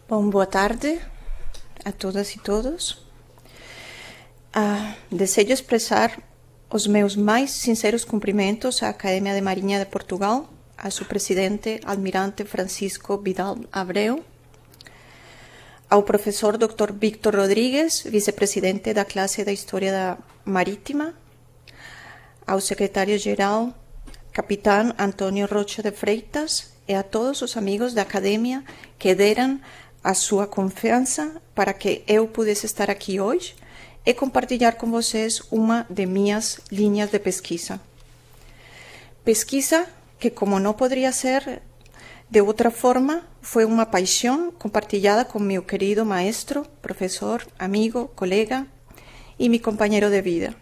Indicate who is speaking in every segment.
Speaker 1: Boa tarde a todas e todos. Desejo expressar os meus mais sinceros cumprimentos à Academia de Marinha de Portugal, a seu presidente, Almirante Francisco Vidal Abreu, ao professor Dr. Víctor Rodrigues, vice-presidente da classe da História Marítima, ao secretário-geral, capitão Antônio Rocha de Freitas, e a todos os amigos da Academia que deram a sua confiança para que eu pudesse estar aqui hoje e compartilhar com vocês uma de minhas linhas de pesquisa. Pesquisa que, como não poderia ser de outra forma, foi uma paixão compartilhada com meu querido maestro, professor, amigo, colega e meu companheiro de vida.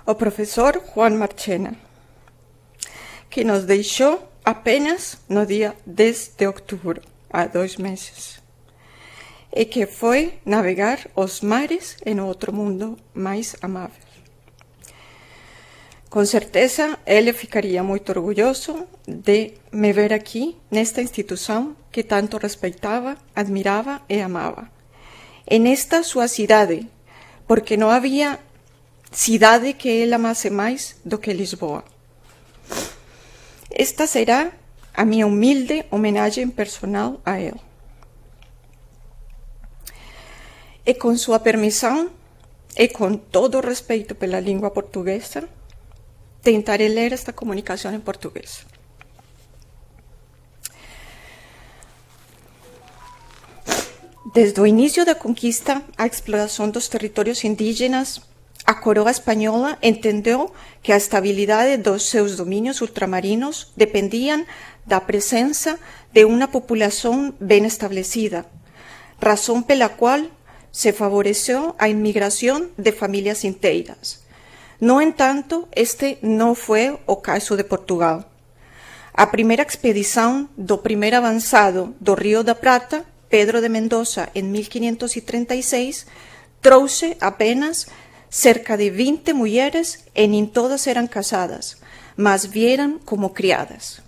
Speaker 1: O professor Juan Marchena, que nos deixou apenas no dia 10 de outubro, há 2 meses, e que foi navegar os mares em outro mundo mais amável. Com certeza, ele ficaria muito orgulhoso de me ver aqui, nesta instituição que tanto respeitava, admirava e amava. E nesta sua cidade, porque não havia cidade que ele amasse mais do que Lisboa. Esta será a minha humilde homenagem personal a ele. E com sua permissão, e com todo o respeito pela língua portuguesa, tentarei ler esta comunicação em português. Desde o início da conquista, a exploração dos territórios indígenas, a coroa espanhola entendeu que a estabilidade dos seus domínios ultramarinos dependiam da presença de uma população bem estabelecida, razão pela qual se favoreceu a imigração de famílias inteiras. No entanto, este não foi o caso de Portugal. A primeira expedição do primeiro avançado do Rio da Prata, Pedro de Mendoza, em 1536, trouxe apenas cerca de 20 mulheres e nem todas eram casadas, mas vieram como criadas.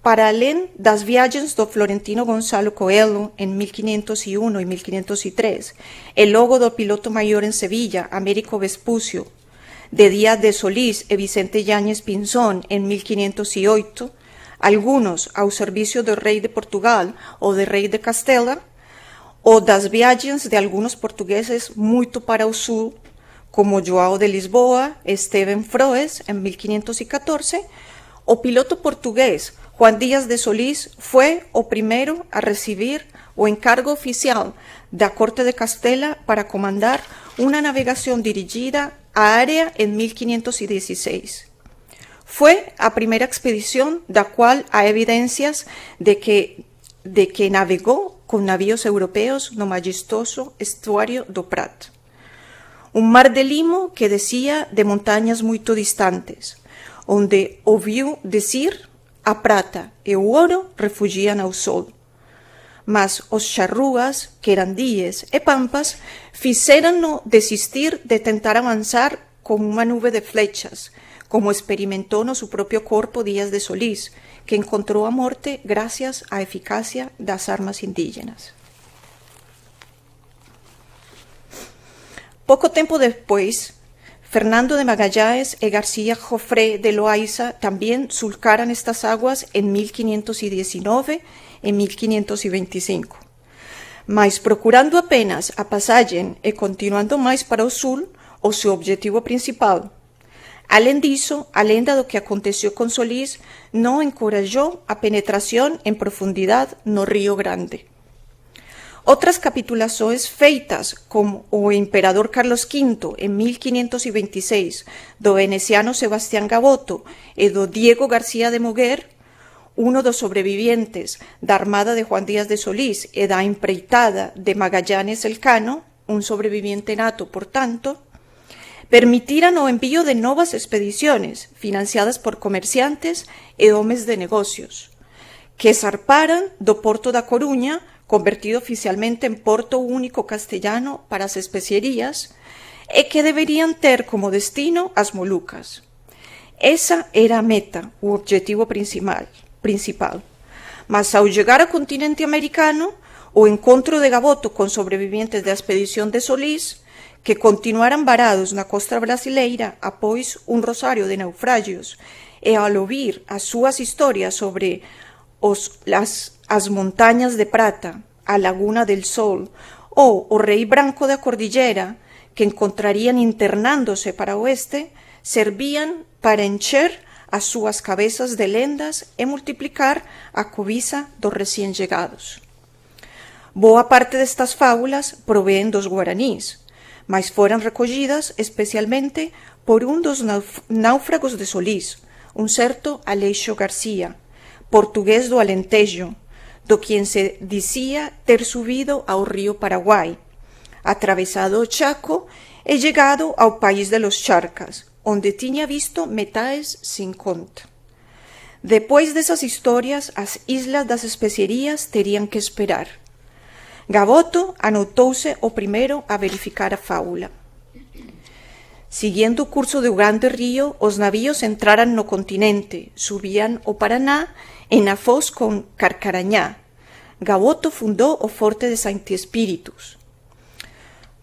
Speaker 1: Para além das viagens do florentino Gonçalo Coelho em 1501 e 1503, e logo do piloto maior em Sevilla, Américo Vespucio, de Díaz de Solís e Vicente Yáñez Pinzón em 1508, algunos ao serviço do rei de Portugal ou do rei de Castela, ou das viagens de alguns portugueses muito para o sul, como João de Lisboa, Esteban Froes, em 1514, o piloto português Juan Díaz de Solís foi o primeiro a receber o encargo oficial da corte de Castela para comandar uma navegação dirigida à área em 1516. Foi a primeira expedição da qual há evidências de que navegou com navios europeus no majestoso estuário do Prat. Um mar de limo que descia de montanhas muito distantes, onde ouviu dizer a prata e o ouro refugiam ao sol. Mas os charrúas, querandíes e pampas fizeram-no desistir de tentar avançar com uma nuvem de flechas, como experimentou no seu próprio corpo Díaz de Solís, que encontrou a morte graças à eficácia das armas indígenas. Pouco tempo depois, Fernando de Magallanes e García Jofré de Loaiza também surcaram estas águas em 1519 e 1525. Mas procurando apenas a passagem e continuando mais para o sul, o seu objetivo principal. Além disso, a lenda do que aconteceu com Solís não encorajou a penetração em profundidade no Rio Grande. Outras capitulações feitas, como o imperador Carlos V, em 1526, do veneciano Sebastián Gaboto e do Diego García de Moguer, um dos sobreviventes da armada de Juan Díaz de Solís e da empreitada de Magallanes Elcano, um sobrevivente nato, portanto, permitiran o envío de novas expediciones financiadas por comerciantes e homes de negocios, que zarparan do Porto da Coruña convertido oficialmente en porto único castellano para as especierías, e que deberían ter como destino as Molucas. Esa era a meta, o objetivo principal. Mas ao chegar ao continente americano, o encontro de Gaboto con sobrevivientes da expedición de Solís, que continuaran varados na costa brasileira após un rosario de naufragios, e ao ouvir as súas historias sobre as montañas de prata, a Laguna del Sol ou o Rei Branco da Cordillera, que encontrarían internándose para o oeste, servían para encher as súas cabezas de lendas e multiplicar a cobiza dos recién llegados. Boa parte destas fábulas provén dos guaranís, mas foran recollidas especialmente por un dos náufragos de Solís, un certo Aleixo García, portugués do Alentejo, do quien se dicía ter subido ao río Paraguai, atravesado o Chaco e chegado ao país de los Charcas, onde tiña visto metais sin conta. Depois desas historias, as islas das especierías terían que esperar. Gaboto anotouse o primeiro a verificar a fábula. Siguiendo o curso do grande río, os navíos entraran no continente, subían o Paraná e na foz con Carcarañá. Gaboto fundou o Forte de Saint Espíritus.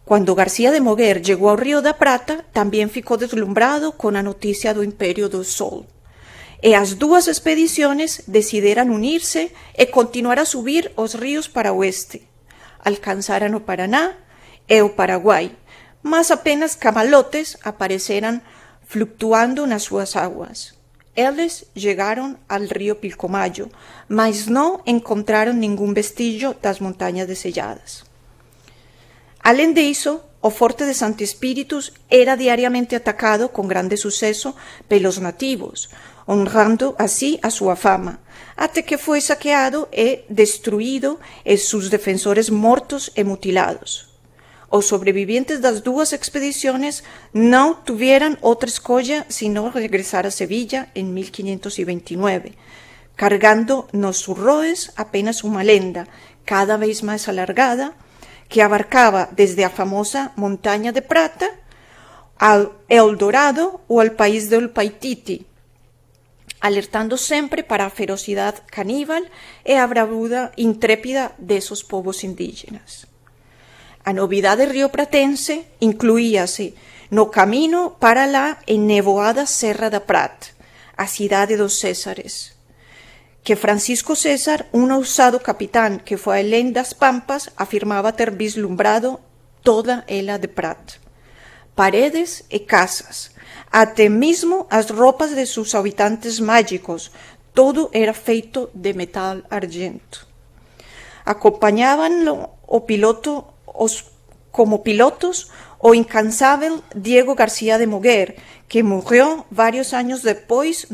Speaker 1: Cuando García de Moguer llegó ao Río da Prata, tamén ficou deslumbrado con a noticia do Imperio do Sol. E as dúas expediciones decidiran unirse e continuar a subir os ríos para o oeste. Alcanzaran o Paraná e o Paraguai, mas apenas camalotes apareceran fluctuando nas súas aguas. Eles chegaron al río Pilcomayo, mas non encontraron ningún vestigio das montañas deselladas. Alén diso, o Forte de Santo Espíritus era diariamente atacado con grande suceso pelos nativos, honrando así a súa fama, até que foi saqueado e destruído e sus defensores mortos e mutilados. Os sobrevivientes das dúas expediciones non tuvieran outra escolla sino regresar a Sevilla en 1529, cargando nos surroes apenas unha lenda, cada vez máis alargada, que abarcaba desde a famosa Montaña de Prata al El Dorado ou al país del Paititi, alertando sempre para a ferocidade caníbal e a bravura intrépida desos povos indígenas. A novidade riopratense incluíase no camino para a enevoada Serra da Prata, a cidade dos Césares, que Francisco César, un ousado capitán que foi alén das Pampas, afirmaba ter vislumbrado toda ela de prata. Paredes e casas, até mesmo as roupas de seus habitantes mágicos, todo era feito de metal argento. Acompañaban como pilotos o incansável Diego García de Moguer, que morreu varios años depois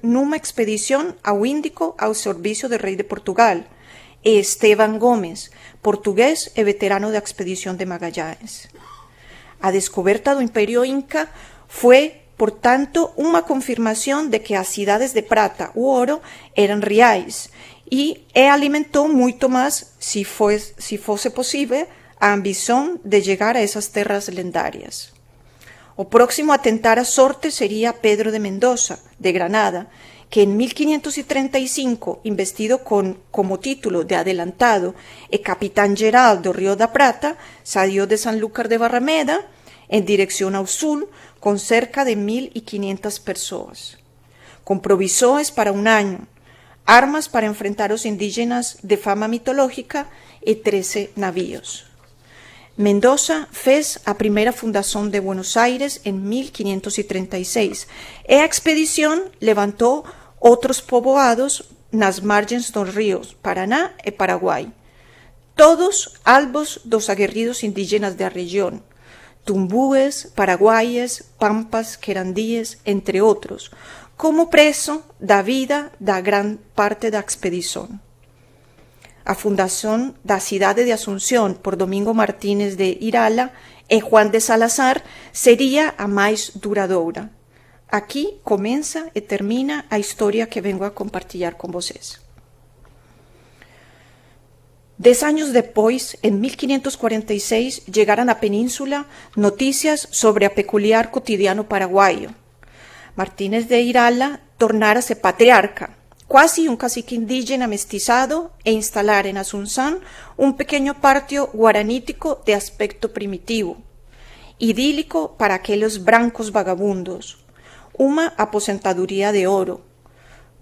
Speaker 1: numa expedición ao Índico ao servicio do rei de Portugal, e Esteban Gómez, portugués e veterano da expedición de Magallanes. A descoberta do Imperio Inca foi, por tanto, unha confirmación de que as cidades de prata ou oro eran reais e alimentou moito máis, se fose posible, a ambición de chegar a esas terras lendarias. O próximo a tentar a sorte sería Pedro de Mendoza, de Granada, que en 1535, investido como título de adelantado e capitán geral do Río da Prata, salió de Sanlúcar de Barrameda en dirección ao sul con cerca de 1.500 persoas, con provisores para un año, armas para enfrentar os indígenas de fama mitológica e 13 navíos. Mendoza fez a primeira fundación de Buenos Aires en 1536 e a expedición levantou outros poboados nas margens dos ríos Paraná e Paraguai, todos albos dos aguerridos indígenas da región, tumbúes, paraguaies, pampas, querandíes, entre outros, como preso da vida da gran parte da expedición. A fundación da cidade de Asunción por Domingo Martínez de Irala e Juan de Salazar sería a máis duradoura. Aquí comeza e termina a historia que vengo a compartilhar con vocês. 10 años después, en 1546, llegaron a Península noticias sobre a peculiar cotidiano paraguayo. Martínez de Irala tornárase patriarca, quasi un cacique indígena mestizado, e instalar en Asunción un pequeño patio guaranítico de aspecto primitivo, idílico para aquellos brancos vagabundos, una aposentaduría de oro.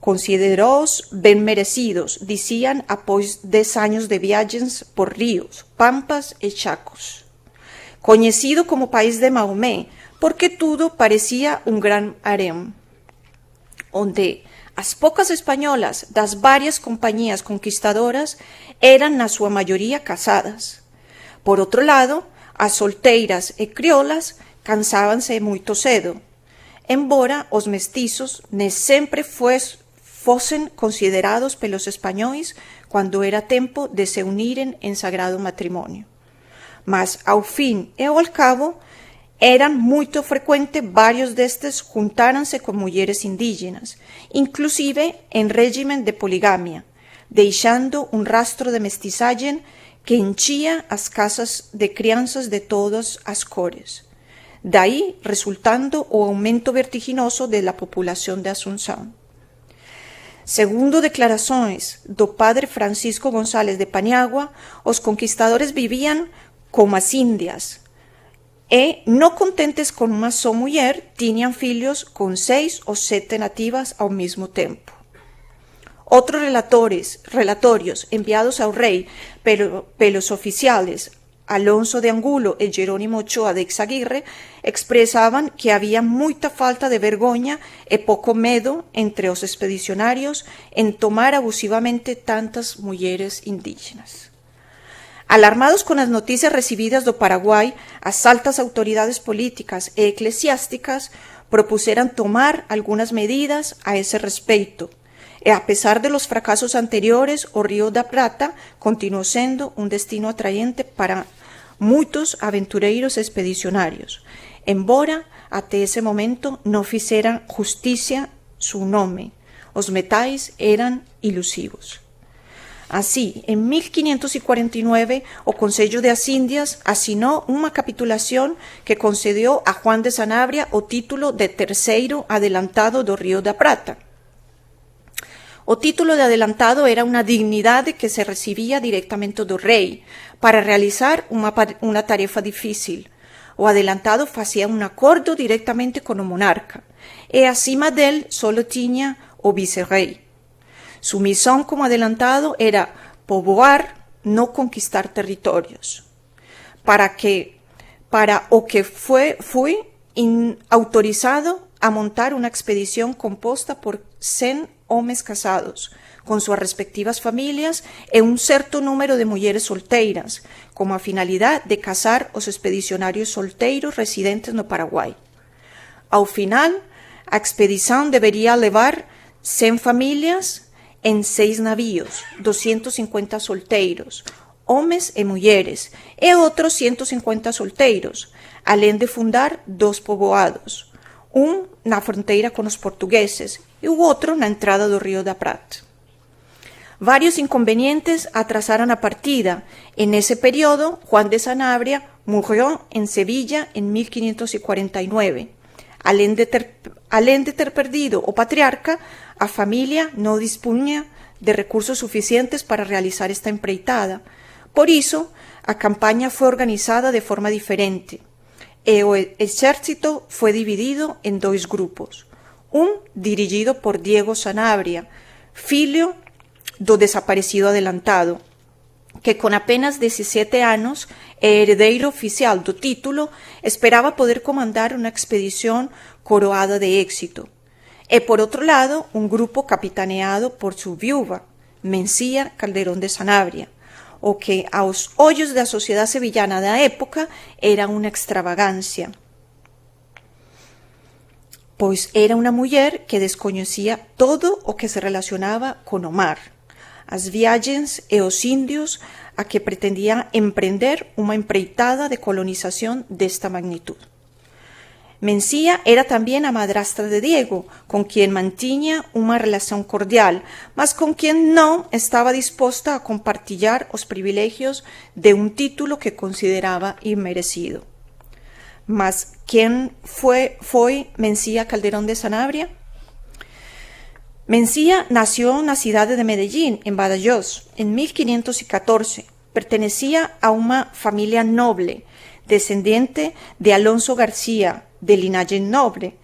Speaker 1: Consideróos ben merecidos, decían após 10 años de viajes por ríos, pampas y chacos. Conocido como país de Maomé, porque todo parecía un gran harem, onde as pocas españolas das varias compañías conquistadoras eran na súa mayoría casadas. Por outro lado, as solteiras e criolas cansábanse moito cedo, embora os mestizos ne sempre fosen considerados pelos españois cando era tempo de se uniren en sagrado matrimonio. Mas, ao fin e ao cabo, eran moito frecuente varios destes juntáranse con mulleres indígenas, inclusive en régimen de poligamia, deixando un rastro de mestizaje que enchía as casas de crianzas de todas as cores. Daí resultando o aumento vertiginoso de la populación de Asunción. Segundo declarações do padre Francisco González de Paniagua, os conquistadores vivían como as indias, e, no contentes con uma só mulher, tinham filhos con 6 ou 7 nativas ao mesmo tempo. Outros relatorios enviados ao rei pelos oficiales Alonso de Angulo e Jerónimo Ochoa de Ixaguirre expresaban que había moita falta de vergoña e pouco medo entre os expedicionarios en tomar abusivamente tantas mulleres indígenas. Alarmados con as noticias recibidas do Paraguai, as altas autoridades políticas e eclesiásticas propuseran tomar algunas medidas a ese respecto, e a pesar de los fracasos anteriores, o Río da Prata continuou sendo un destino atraente para muitos aventureiros expedicionarios, embora até ese momento non fixeran justicia su nome. Os metais eran ilusivos. Así, en 1549, o Consello de as Indias asinou unha capitulación que concedió a Juan de Sanabria o título de terceiro adelantado do Río da Prata. O título de adelantado era unha dignidade que se recibía directamente do rei para realizar unha tarefa difícil. O adelantado facía un acordo directamente con o monarca e acima del solo tiña o vicerrei. Su misión como adelantado era poboar, no conquistar territorios, para o que fue autorizado a montar una expedición composta por 100 hombres casados, con sus respectivas familias e un certo número de mulleres solteiras, como a finalidad de casar os expedicionarios solteiros residentes no Paraguai. Ao final, a expedición debería levar 100 familias en 6 navíos, 250 solteiros, homes e mulleres, e outros 150 solteiros, além de fundar 2 poboados, un na fronteira con os portugueses e o outro na entrada do Río da Prata. Varios inconvenientes atrasaron a partida. En ese periodo, Juan de Sanabria murió en Sevilla en 1549. Além de ter perdido o patriarca, a familia non dispunha de recursos suficientes para realizar esta empreitada. Por iso, a campaña foi organizada de forma diferente, e o exército foi dividido en 2 grupos. Un dirigido por Diego Sanabria, filho do desaparecido adelantado, que con apenas 17 anos e heredeiro oficial do título esperaba poder comandar unha expedición coroada de éxito. E por outro lado, un grupo capitaneado por su viúva, Mencía Calderón de Sanabria, o que aos ollos da sociedade sevillana da época era unha extravagancia, pois era unha muller que descoñecía todo o que se relacionaba con o mar, as viagens e os indios a que pretendía emprender unha empreitada de colonización desta magnitud. Mencía era también la madrastra de Diego, con quien mantenía una relación cordial, mas con quien no estaba dispuesta a compartir los privilegios de un título que consideraba inmerecido. Mas, ¿quién fue Mencía Calderón de Sanabria? Mencía nació en la ciudad de Medellín, en Badajoz, en 1514. Pertenecía a una familia noble, descendiente de Alonso García, de linaje noble.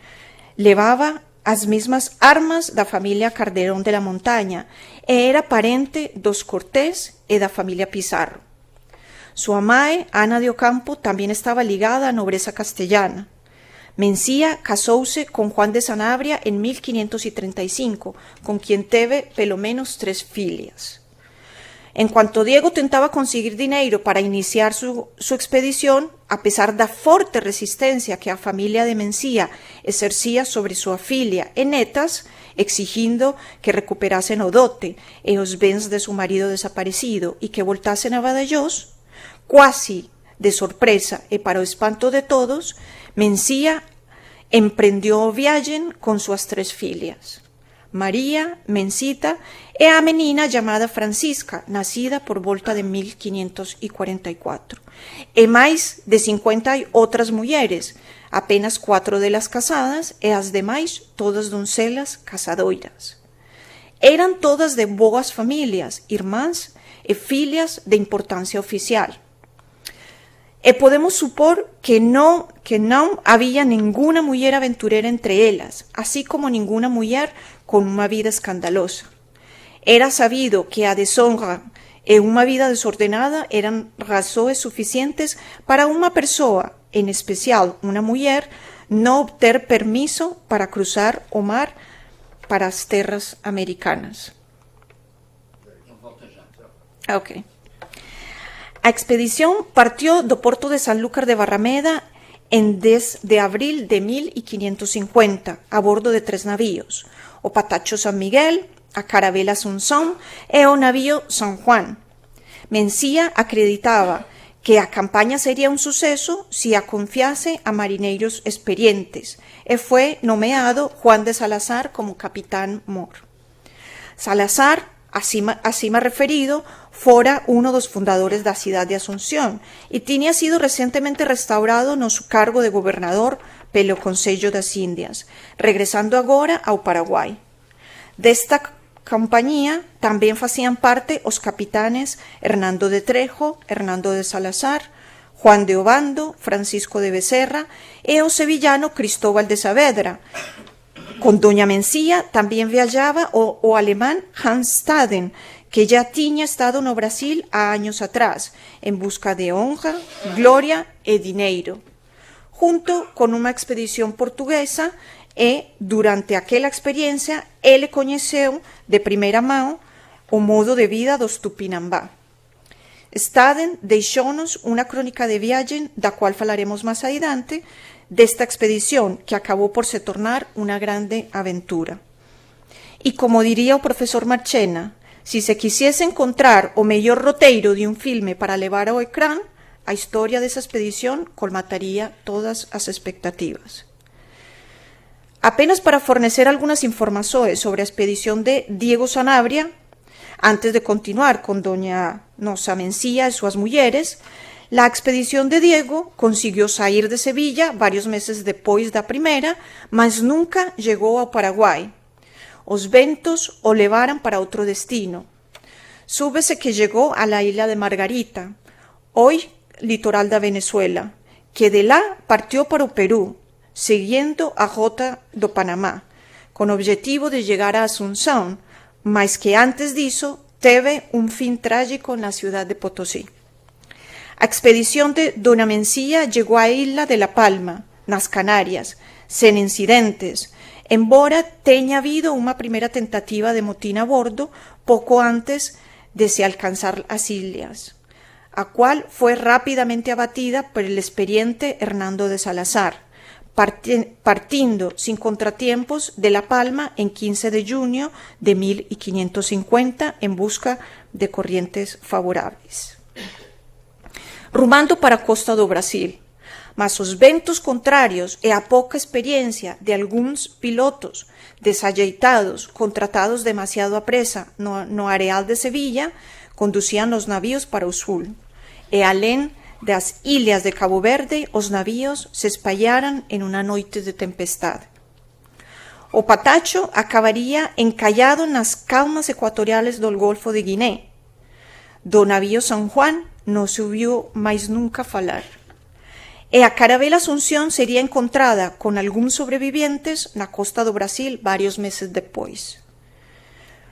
Speaker 1: Llevaba las mismas armas da familia Calderón de la Montaña e era parente dos Cortés e da familia Pizarro. Su amae, Ana de Ocampo, también estaba ligada a nobreza castellana. Mencía casóse con Juan de Sanabria en 1535, con quien teve pelo menos 3 filias. En cuanto Diego tentaba conseguir dinero para iniciar su expedición, a pesar da forte resistencia que a familia de Mencía exercía sobre su filia en netas, exigindo que recuperasen o dote e os bens de su marido desaparecido y que voltasen a Badajoz, cuasi de sorpresa e para o espanto de todos, Mencía emprendió o viaje con sus 3 filias. María, Mencita e a menina llamada Francisca, nacida por volta de 1544. E máis de 50 outras mulleres, apenas 4 delas casadas e as demais todas doncelas casadoiras. Eran todas de boas familias, irmãs e filhas de importancia oficial. E podemos supor que non había ninguna muller aventurera entre elas, así como ninguna muller con una vida escandalosa. Era sabido que a deshonra e una vida desordenada eran razones suficientes para una persona, en especial una mujer, no obter permiso para cruzar o mar para as terras americanas. Ok. A expedición partió do porto de Sanlúcar de Barrameda en 10 de abril de 1550, a bordo de 3 navíos, o Patacho San Miguel, a Carabela Asunción e o navío San Juan. Mencía acreditaba que a campaña sería un suceso si a confiase a marineiros experientes e fue nomeado Juan de Salazar como capitán mor. Salazar, acima referido, fora uno dos fundadores da cidade de Asunción e tinha sido recentemente restaurado no su cargo de gobernador pelo Consello das Indias, regresando agora ao Paraguai. Desta compañía tamén facían parte os capitanes Hernando de Trejo, Hernando de Salazar, Juan de Obando, Francisco de Becerra e o sevillano Cristóbal de Saavedra. Con doña Mencía tamén viajaba o alemán Hans Staden, que ya tiña estado no Brasil há años atrás, en busca de honra, gloria e dineiro, junto con unha expedición portuguesa e, durante aquela experiencia, ele coñeceu de primeira mão o modo de vida dos Tupinambá. Staden deixounos unha crónica de viaxe, da cual falaremos máis adiante, desta expedición que acabou por se tornar unha grande aventura. E como diría o profesor Marchena, si se quisiese encontrar o mellor roteiro de un filme para levar ao ecrán, a historia desa expedición colmataría todas as expectativas. Apenas para fornecer algunas informações sobre a expedición de Diego Sanabria, antes de continuar con doña Nosa Mencía e súas mulleres, la expedición de Diego consiguió sair de Sevilla varios meses depois da primeira, mas nunca llegou ao Paraguai. Os ventos o levaran para outro destino. Súbese que llegó a la isla de Margarita, hoy litoral da Venezuela, que de lá partió para o Perú, siguiendo a rota do Panamá, con objetivo de llegar a Asunción, mas que antes diso teve un fin trágico na ciudad de Potosí. A expedición de Dona Mencía llegó á isla de La Palma, nas Canarias, sen incidentes, embora teña habido unha primeira tentativa de motín a bordo pouco antes de se alcanzar as islas, a cual fue rápidamente abatida por el experiente Hernando de Salazar, partindo sin contratiempos de La Palma en 15 de junio de 1550 en busca de corrientes favorables. Rumando para a costa do Brasil, mas os ventos contrarios e a pouca experiencia de alguns pilotos desajeitados, contratados demasiado a presa no areal de Sevilla, conducían os navíos para o sul. E alén das ilhas de Cabo Verde, os navíos se espallaran en una noite de tempestade. O Patacho acabaría encallado nas calmas ecuatoriales do Golfo de Guiné. Do navío San Juan non se ouviu máis nunca falar. E a Carabela Asunción sería encontrada con algúns sobrevivientes na costa do Brasil varios meses depois.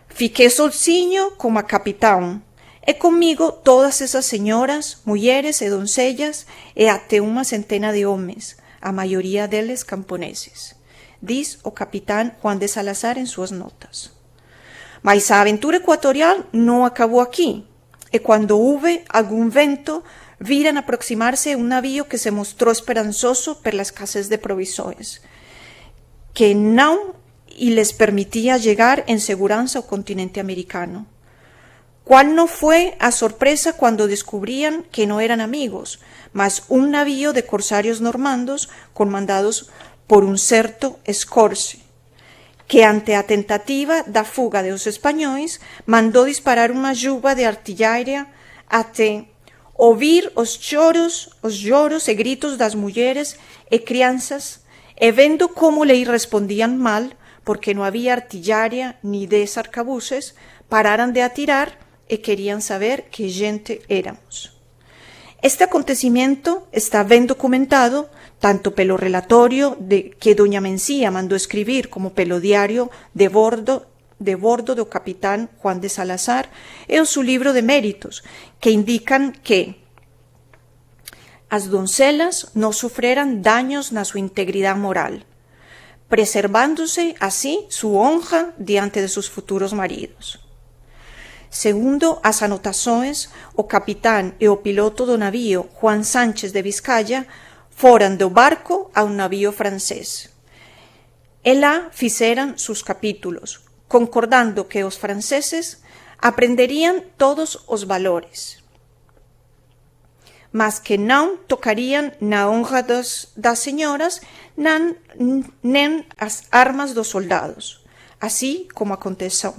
Speaker 1: Fiquei solciño como a capitán, e comigo todas esas señoras, mulleres e doncellas, e até unha centena de homes, a maioría deles camponeses, diz o capitán Juan de Salazar en súas notas. Mas a aventura ecuatorial non acabou aquí, e cando houve algún vento, viran aproximarse un navío que se mostrou esperanzoso per la escasez de provisões, que non les permitía llegar en seguranza ao continente americano. ¿Cuál no fue a sorpresa cuando descubrían que no eran amigos, mas un navío de corsarios normandos comandados por un certo Scorse, que ante a tentativa da fuga de os españois mandou disparar unha lluva de artillaria até ouvir os lloros e gritos das mulleres e crianzas, e vendo como lei respondían mal, porque no había artillaria ni de arcabuces, pararan de atirar e querían saber que gente éramos. Este acontecimiento está ben documentado tanto pelo relatorio que doña Mencía mandou escribir como pelo diario de bordo do capitán Juan de Salazar e o seu libro de méritos, que indican que as doncelas non sufreran daños na súa integridade moral, preservándose así su honra diante de sus futuros maridos. Segundo as anotações, o capitán e o piloto do navío Juan Sánchez de Vizcaya foran do barco a un navío francés. E lá fixeran sus capítulos, concordando que os franceses aprenderían todos os valores, mas que non tocarían na honra das señoras nen as armas dos soldados, así como aconteceu.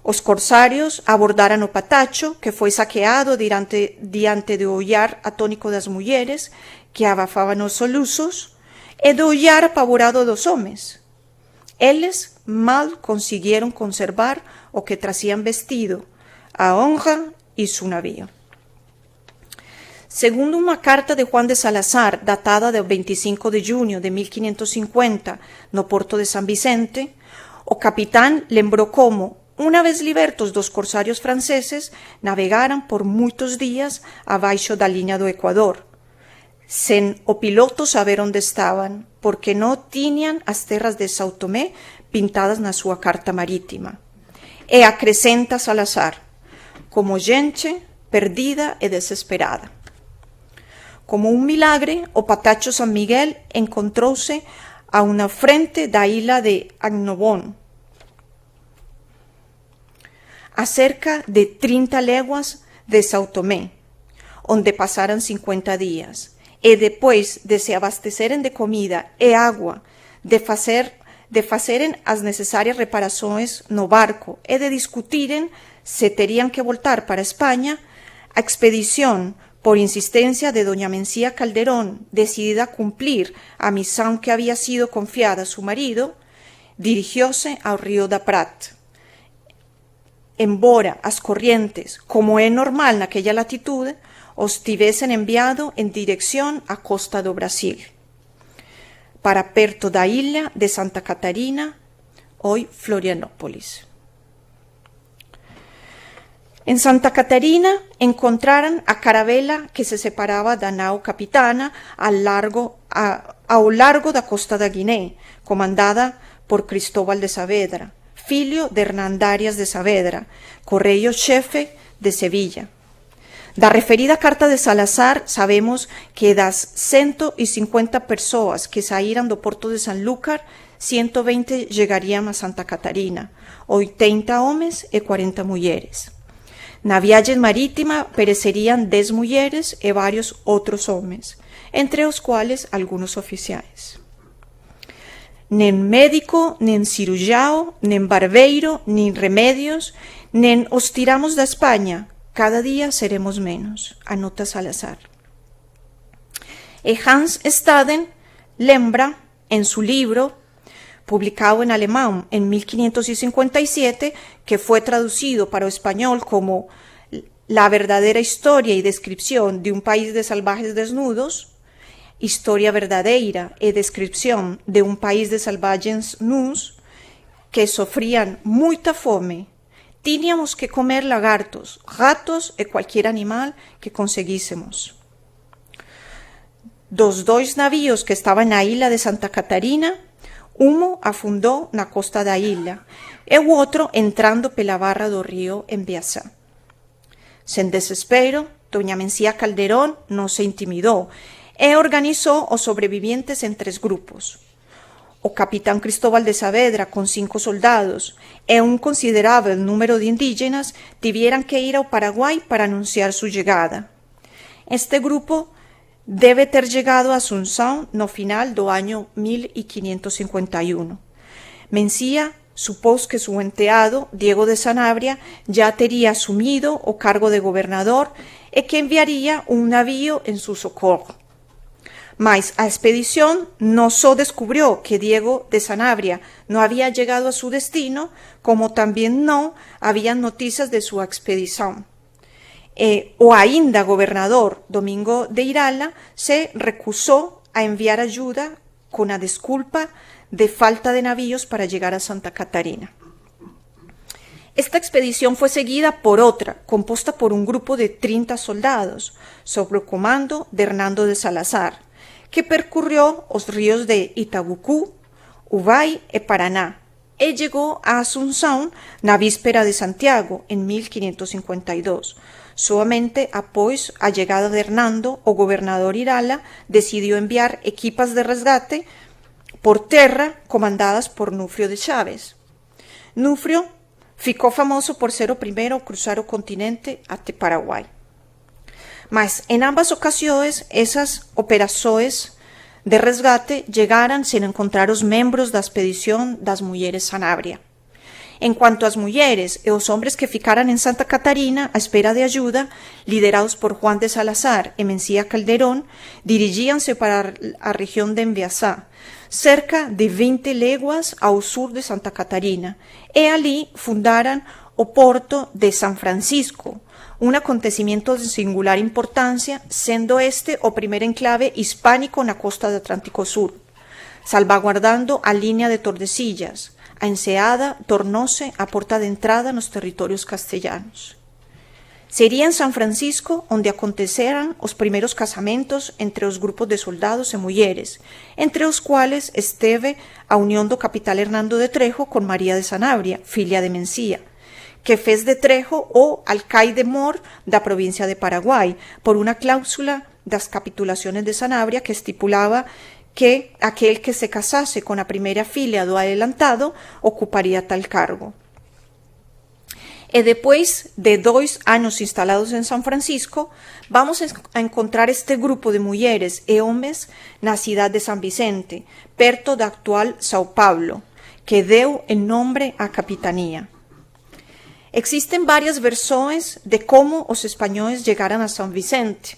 Speaker 1: Os corsarios abordaran o Patacho, que foi saqueado diante do ollar atónico das mulleres, que abafaban os soluços, e do ollar apavorado dos homes. Eles mal consiguieron conservar o que tracían vestido, a honra e su navío. Segundo unha carta de Juan de Salazar, datada do 25 de junio de 1550, no porto de San Vicente, o capitán lembrou como, unha vez libertos dos corsarios franceses, navegaran por moitos días abaixo da liña do Ecuador, sen o piloto saber onde estaban, porque non tiñan as terras de São Tomé pintadas na súa carta marítima. E acrescenta Salazar, como xente perdida e desesperada. Como un milagre, o Patacho San Miguel encontrouse a unha frente da illa de Agnobón, a cerca de 30 leguas de São Tomé, onde pasaran 50 días, e depois de se abasteceren de comida e agua, de faceren as necesarias reparações no barco e de discutiren se terían que voltar para España, a expedición, por insistencia de doña Mencía Calderón, decidida a cumplir a misión que había sido confiada a su marido, dirigióse ao río da Prata. Embora as corrientes, como é normal naquella latitude, os tivesen enviado en dirección á costa do Brasil, para perto da illa de Santa Catarina, hoy Florianópolis. En Santa Catarina encontraran a carabela que se separaba da nao capitana ao largo da costa da Guiné, comandada por Cristóbal de Saavedra, filho de Hernán Darias de Saavedra, correio xefe de Sevilla. Da referida carta de Salazar sabemos que das 150 persoas que saíran do porto de Sanlúcar, 120 chegarían a Santa Catarina, 80 homes e 40 mulleres. Na viagem marítima perecerían 10 mulheres e vários outros homens, entre os quais alguns oficiais. Nem médico, nem cirurgião, nem barbeiro, nem remédios, nem os tiramos da Espanha. Cada dia seremos menos, anota Salazar. E Hans Staden lembra en su libro, publicado en alemán en 1557, que fue traducido para el español como La verdadera historia y descripción de un país de salvajes desnudos, historia verdadera y descripción de un país de salvajes nus que sofrían muita fome. Teníamos que comer lagartos, gatos y cualquier animal que conseguísemos. Dos dois navíos que estaban na ilha de Santa Catarina, uno afundou na costa da ilha e o outro entrando pela barra do río en Biaçá. Sen desespero, doña Mencía Calderón non se intimidou e organizou os sobrevivientes en 3 grupos. O capitán Cristóbal de Saavedra, con 5 soldados e un considerável número de indígenas, tuvieran que ir ao Paraguai para anunciar su llegada. Este grupo debe ter llegado a Asunción no final do año 1551. Mencía supós que su enteado, Diego de Sanabria, ya tería asumido o cargo de gobernador e que enviaría un navío en su socorro. Mas a expedición no só descubrió que Diego de Sanabria no había llegado a su destino, como también no habían noticias de su expedición. O ainda gobernador Domingo de Irala se recusó a enviar ayuda con la disculpa de falta de navíos para llegar a Santa Catarina. Esta expedición fue seguida por otra, compuesta por un grupo de 30 soldados, sobre el comando de Hernando de Salazar, que percorrió los ríos de Itabucú, Ubay y Paraná, y llegó a Asunción na víspera de Santiago, en 1552. Solamente após a llegada de Hernando, o gobernador Irala decidió enviar equipas de resgate por terra comandadas por Nufrio de Chaves. Nufrio ficou famoso por ser o primeiro a cruzar o continente até Paraguai. Mas en ambas ocasiones, esas operações de resgate llegaran sin encontrar os membros da expedición das mulheres Sanabria. En cuanto às mulheres e os hombres que ficaran en Santa Catarina à espera de ajuda, liderados por Juan de Salazar e Mencía Calderón, dirigíanse para a región de Embiaçá, cerca de 20 léguas ao sur de Santa Catarina, e ali fundaran o porto de San Francisco, un acontecimiento de singular importancia, sendo este o primer enclave hispánico na costa do Atlántico Sur, salvaguardando a línea de Tordesillas. A enseada tornóse a porta de entrada nos territorios castellanos. Sería en San Francisco onde aconteceran os primeiros casamentos entre os grupos de soldados e mulleres, entre os cuales esteve a unión do capital Hernando de Trejo con María de Sanabria, filla de Mencía, que fez de Trejo o alcaide mor da provincia de Paraguai, por una cláusula das capitulaciones de Sanabria que estipulaba que aquel que se casase con la primera filla do adelantado ocuparía tal cargo. E después de 2 años instalados en San Francisco, vamos a encontrar este grupo de mulheres e hombres na cidade de San Vicente, perto da actual São Paulo, que deu el nombre a capitanía. Existen varias versiones de cómo os españoles llegaran a San Vicente.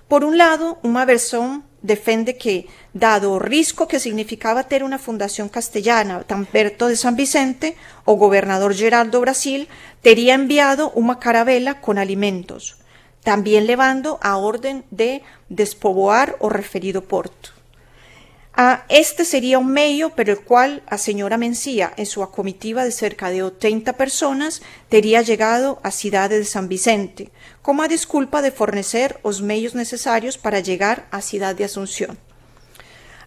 Speaker 1: Por un lado, una versión defende que, dado o risco que significaba ter una fundación castellana tan perto de San Vicente, o gobernador Geraldo Brasil tería enviado una carabela con alimentos, también levando a orden de despoboar o referido porto. Este sería un medio por el cual a señora Mencía, en su comitiva de cerca de 80 personas, tería llegado a cidade de San Vicente, como a disculpa de fornecer os medios necesarios para llegar a cidade de Asunción.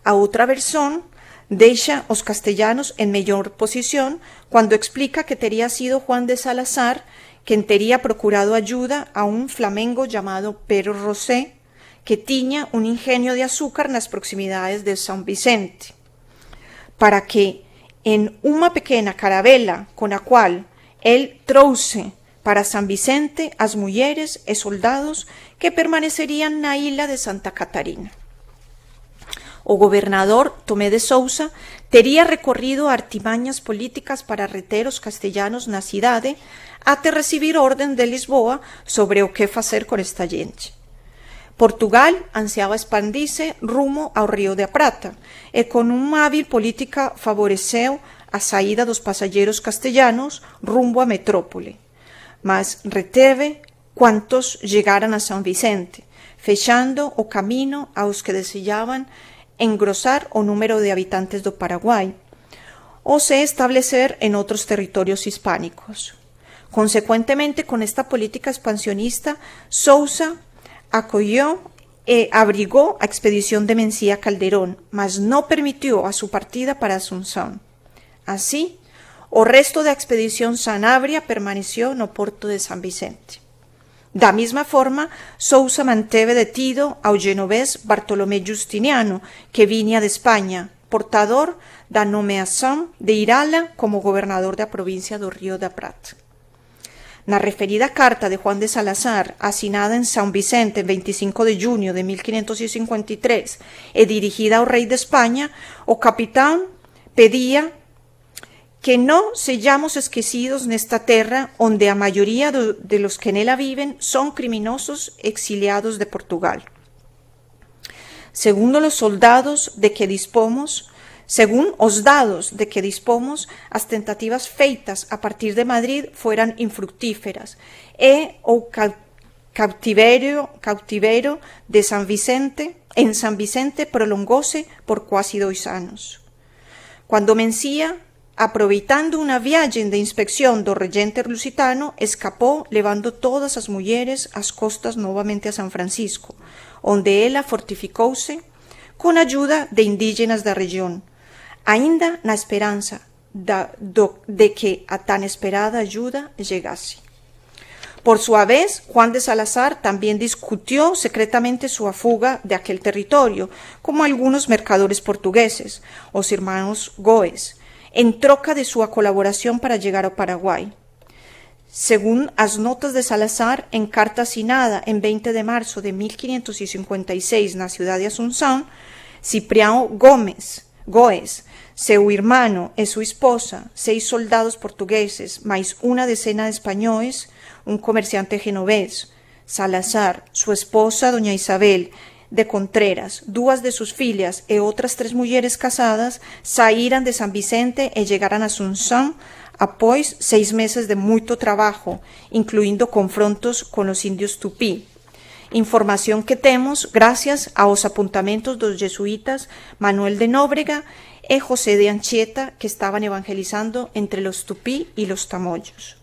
Speaker 1: A outra versión deixa os castellanos en mellor posición cuando explica que tería sido Juan de Salazar quien tería procurado ayuda a un flamengo llamado Pero Rosé, que tiña un ingenio de azúcar nas proximidades de San Vicente, para que en unha pequena carabela con a cual él trouxe para San Vicente as mulleres e soldados que permanecerían na illa de Santa Catarina. O gobernador Tomé de Sousa tería recorrido artimañas políticas para reter os castellanos na cidade até recibir orden de Lisboa sobre o que facer con esta gente. Portugal ansiaba expandirse rumo ao Río da Prata e con unha hábil política favoreceu a saída dos pasaxeros castellanos rumbo á metrópole, mas reteve cuantos llegaran a San Vicente, fechando o camino aos que deseaban engrosar o número de habitantes do Paraguai ou se establecer en outros territorios hispánicos. Consecuentemente, con esta política expansionista, Sousa acogió e abrigó a expedición de Mencía Calderón, mas no permitió a su partida para Asunción. Así, o resto da expedición Sanabria permaneció no porto de San Vicente. Da mesma forma, Sousa manteve detido ao genovés Bartolomé Justiniano, que viña de España, portador da nomeación de Irala como gobernador da provincia do Río da Prata. Na referida carta de Juan de Salazar, asinada en San Vicente el 25 de junio de 1553 e dirigida ao rei de España, o capitán pedía que no seyamos esquecidos nesta terra onde a maioría de los que nela viven son criminosos exiliados de Portugal. Según os dados de que dispomos, as tentativas feitas a partir de Madrid fueran infructíferas e o cautiverio de San Vicente prolongóse por quasi 2 anos. Cuando Mencía, aproveitando unha viaxe de inspección do regente lusitano, escapou levando todas as mulleres ás costas novamente a San Francisco, onde ela fortificouse con ayuda de indígenas da región, aínda na esperanza de que a tan esperada ayuda llegase. Por su vez, Juan de Salazar también discutió secretamente su fuga de aquel territorio, como algunos mercadores portugueses, os hermanos Goes, en troca de súa colaboración para llegar ao Paraguai. Según as notas de Salazar, en carta asinada en 20 de marzo de 1556 na cidade de Asunción, Cipriano Goes, seu irmão e súa esposa, 6 soldados portugueses, máis unha decena de españoles, un comerciante genovés, Salazar, súa esposa, doña Isabel, de Contreras, 2 de sus fillas e outras 3 mulleres casadas saíran de San Vicente e llegaran a Asunción após 6 meses de moito trabajo, incluindo confrontos con os indios tupí. Información que temos gracias aos apuntamentos dos jesuítas Manuel de Nóbrega e José de Anchieta, que estaban evangelizando entre los tupí y los tamoyos.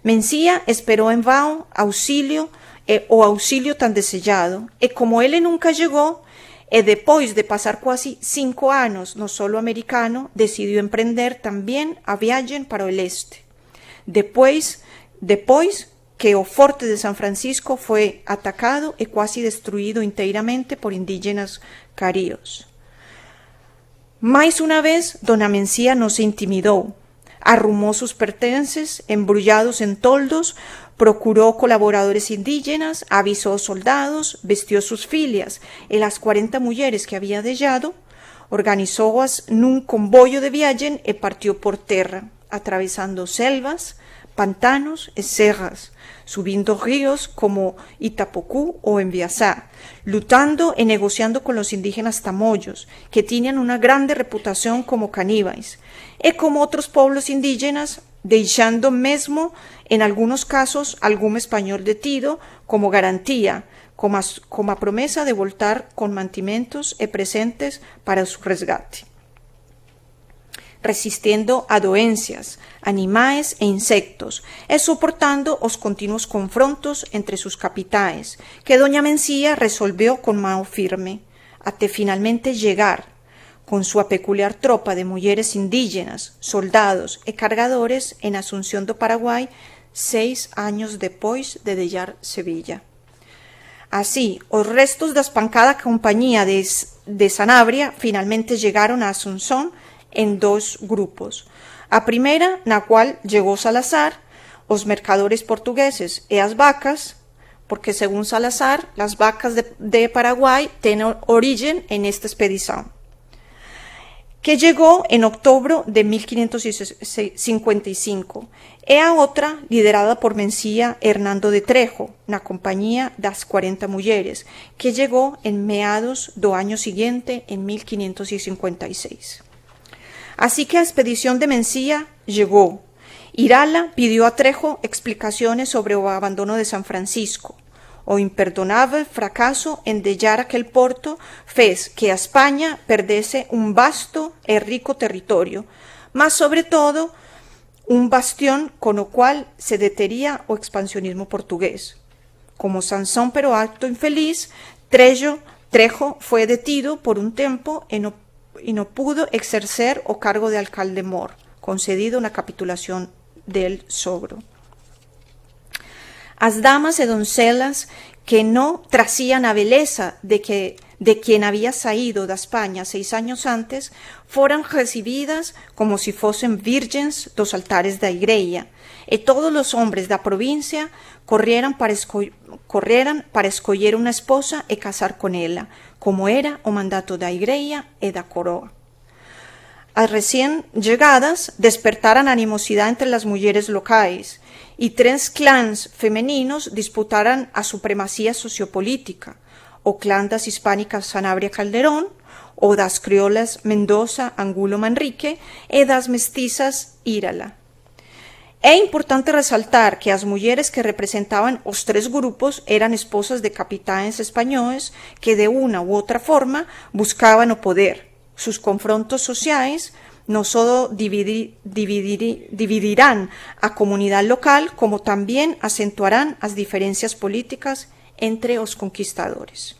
Speaker 1: Mencía esperou en vão o auxilio tan desellado, e como ele nunca chegou, e depois de pasar quase 5 anos no solo americano, decidiu emprender tamén a viaxe para o leste. Depois que o forte de San Francisco foi atacado e quase destruído inteiramente por indígenas caríos. Mais unha vez, dona Mencía non se intimidou, arrumó sus pertences embrullados en toldos, procuró colaboradores indígenas, avisó soldados, vestió sus filias e las 40 mulleres que había dejado, organizóas nun convoyo de viaje e partió por terra, atravesando selvas, pantanos e serras, subindo ríos como Itapocú o Enviasá, lutando e negociando con los indígenas tamoyos, que tenían una grande reputación como caníbales, e como otros pueblos indígenas, deixando mesmo, en algunos casos, algún español detido como garantía, como a promesa de voltar con mantimentos e presentes para su resgate. Resistiendo a doencias, animais e insectos, e soportando os continuos confrontos entre sus capitaes, que doña Mencía resolvió con mano firme, até finalmente llegar, con súa peculiar tropa de mulleres indígenas, soldados e cargadores en Asunción do Paraguai 6 años depois de deixar Sevilla. Así, os restos da espancada compañía de Sanabria finalmente llegaron a Asunción en 2 grupos. A primeira, na cual llegó Salazar, os mercadores portugueses e as vacas, porque según Salazar, las vacas de Paraguay tienen origen en esta expedición, que llegó en octubre de 1555, e a otra liderada por Mencía Hernando de Trejo, na compañía das 40 mujeres, que llegó en meados do año siguiente, en 1556. Así que a expedición de Mencía llegó. Irala pidió a Trejo explicaciones sobre el abandono de San Francisco. O imperdonable fracaso en dellar aquel porto fez que a España perdese un vasto e rico territorio, mas sobre todo un bastión con lo cual se detería o expansionismo portugués. Como Sansón pero acto infeliz, Trejo fue detido por un tiempo y no pudo exercer o cargo de alcalde mor, concedido una capitulación del sogro. As damas e doncelas que no tracían a beleza de quien había saído de España 6 años antes, foran recibidas como si fosen virgens dos altares da igreja, e todos los hombres da provincia corrieran para escoller una esposa e casar con ella, como era o mandato da igreja e da coroa. As recién llegadas despertaran animosidad entre las mujeres locales, y 3 clans femeninos disputaran a supremacía sociopolítica, o clan das hispánicas Sanabria Calderón, o das criolas Mendoza, Angulo Manrique, e das mestizas Írala. É importante resaltar que as mulheres que representaban os 3 grupos eran esposas de capitanes españoles que de una u otra forma buscaban o poder. Sus confrontos sociais no solo dividirán a comunidad local, como también acentuarán as diferencias políticas entre os conquistadores.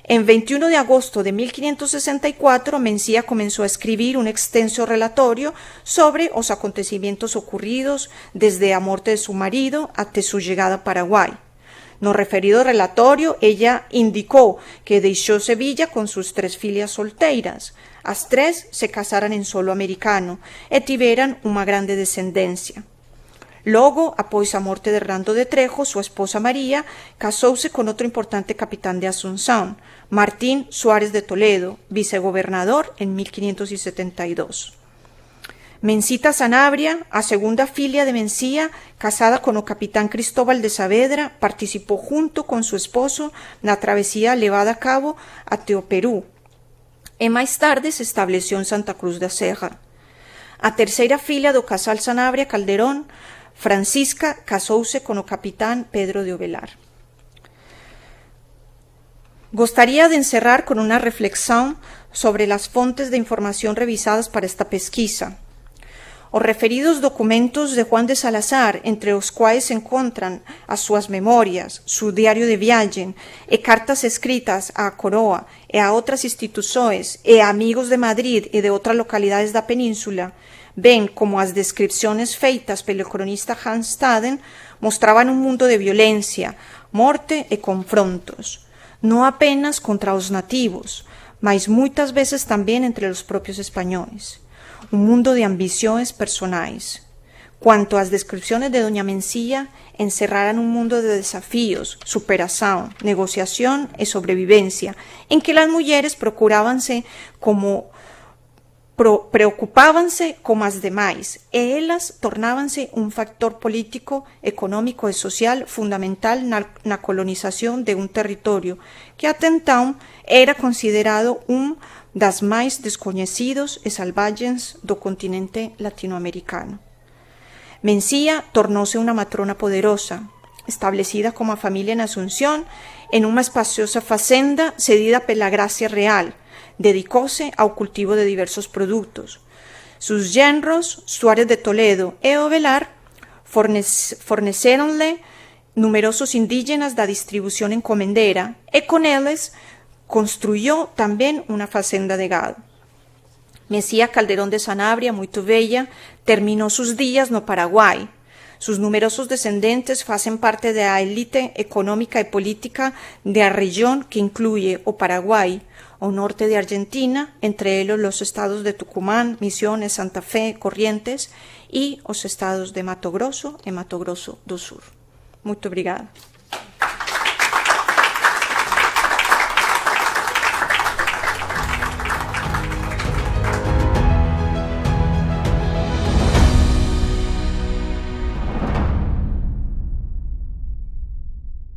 Speaker 1: En 21 de agosto de 1564, Mencía comenzó a escribir un extenso relatorio sobre los acontecimientos ocurridos desde la muerte de su marido hasta su llegada a Paraguay. No referido relatorio, ella indicó que dejó Sevilla con sus 3 filhas solteiras. As 3 se casaran en solo americano e tiveran una grande descendencia. Logo, após a morte de Hernando de Trejo, su esposa María casouse con otro importante capitán de Asunción, Martín Suárez de Toledo, vicegobernador en 1572. Mencita Sanabria, a segunda filia de Mencía, casada con el capitán Cristóbal de Saavedra, participó junto con su esposo na travesía levada a cabo até o Perú, e máis tarde se estableció en Santa Cruz da Serra. A terceira filha do casal Sanabria Calderón, Francisca, casouse con o capitán Pedro de Ovelar. Gostaría de encerrar con una reflexión sobre las fuentes de información revisadas para esta pesquisa. Os referidos documentos de Juan de Salazar, entre os quais se encontran as súas memorias, su diario de viagem e cartas escritas á coroa e a outras institucións e a amigos de Madrid e de outras localidades da península, ben como as descripciones feitas pelo cronista Hans Staden, mostraban un mundo de violencia, morte e confrontos, non apenas contra os nativos, mas muitas veces tamén entre os propios españoles. Un mundo de ambiciones personales. Cuanto a las descripciones de doña Mencía, encerraran un mundo de desafíos, superación, negociación y sobrevivencia, en que las mujeres preocupábanse como as demais, e elas tornábanse un factor político, económico e social fundamental na colonización de un territorio que até entón era considerado un das máis descoñecidos e salvagens do continente latinoamericano. Mencía tornouse unha matrona poderosa, establecida como a familia en Asunción en unha espaciosa facenda cedida pela Gracia Real. Dedicóse ao cultivo de diversos produtos. Sus genros, Suárez de Toledo e Ovelar, forneceronle numerosos indígenas da distribución encomendera e con eles construyó tamén unha facenda de gado. Mencía Calderón de Sanabria, muito bella, terminou sus días no Paraguai. Sus numerosos descendentes hacen parte de la élite económica y política de la región que incluye o Paraguay, o norte de Argentina, entre ellos los estados de Tucumán, Misiones, Santa Fe, Corrientes, y los estados de Mato Grosso e Mato Grosso do Sul. Muito obrigada.